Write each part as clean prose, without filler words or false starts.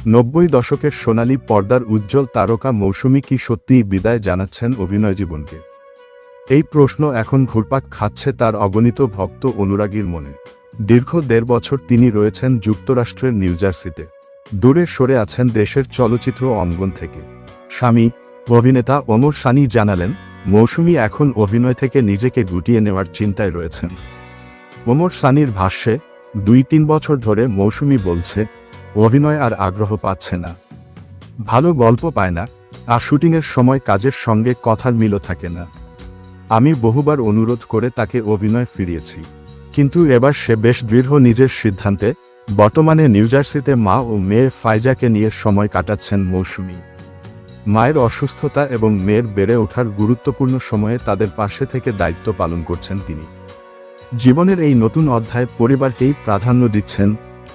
90 দশকের সোনালী পর্দার উজ্জ্বল তারকা মৌসুমী কি সত্যিই বিদায় জানাচ্ছেন অভিনয় জীবনকে? এই প্রশ্ন এখন ঘুরপাক খাচ্ছে তার অগণিত ভক্ত অনুরাগীর মনে। দীর্ঘ 1.5 বছর তিনি রয়েছেন যুক্তরাষ্ট্রের নিউ জার্সিতে। দূরে সরে আছেন দেশের চলচ্চিত্র অঙ্গন থেকে। স্বামী অভিনেতা ওমর সানি জানালেন, মৌসুমী এখন অভিনয় থেকে নিজেকে গুটিয়ে নেওয়ার চিন্তায় রয়েছেন। ওমর সানির ভাষ্যে, 2-3 বছর ধরে মৌসুমী বলছে অভিনয় আর আগ্রহ পাচ্ছে না, ভালো গল্প পায় না, আর শুটিংয়ের সময় কাজের সঙ্গে কথার মিলও থাকে না। আমি বহুবার অনুরোধ করে তাকে অভিনয় ফিরিয়েছি, কিন্তু এবার সে বেশ দৃঢ় নিজের সিদ্ধান্তে। বর্তমানে নিউ জার্সিতে মা ও মেয়ে ফাইজাকে নিয়ে সময় কাটাচ্ছেন মৌসুমী। মায়ের অসুস্থতা এবং মেয়ের বেড়ে ওঠার গুরুত্বপূর্ণ সময়ে তাদের পাশে থেকে দায়িত্ব পালন করছেন তিনি। জীবনের এই নতুন অধ্যায়ে পরিবারকেই প্রাধান্য দিচ্ছেন।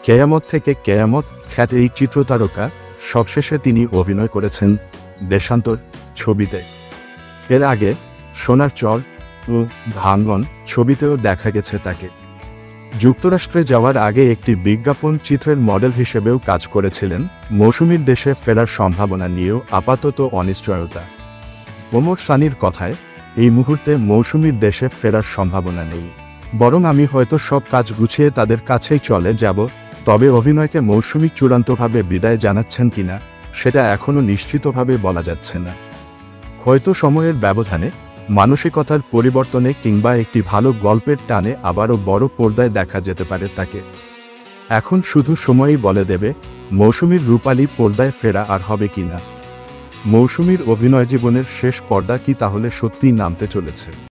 কেয়ামত থেকে কেয়ামত খ্যাত এই চিত্রতারকা সবশেষে তিনি অভিনয় করেছেন দেশান্তর ছবিতে। এর আগে সোনার চর ও ভাঙ্গন ছবিতেও দেখা গেছে তাকে। যুক্তরাষ্ট্রে যাওয়ার আগে একটি বিজ্ঞাপন চিত্রের মডেল হিসেবেও কাজ করেছিলেন। মৌসুমীর দেশে ফেরার সম্ভাবনা নিয়েও আপাতত অনিশ্চয়তা। ওমর সানির কথায়, এই মুহূর্তে মৌসুমীর দেশে ফেরার সম্ভাবনা নেই, বরং আমি হয়তো সব কাজ গুছিয়ে তাদের কাছেই চলে যাব। তবে অভিনয়কে মৌসুমী চূড়ান্তভাবে বিদায় জানাচ্ছেন কিনা সেটা এখনও নিশ্চিতভাবে বলা যাচ্ছে না। হয়তো সময়ের ব্যবধানে, মানসিকতার পরিবর্তনে কিংবা একটি ভালো গল্পের টানে আবারও বড় পর্দায় দেখা যেতে পারে তাকে। এখন শুধু সময়ই বলে দেবে মৌসুমীর রূপালী পর্দায় ফেরা আর হবে কিনা। মৌসুমীর অভিনয় জীবনের শেষ পর্দা কি তাহলে সত্যিই নামতে চলেছে?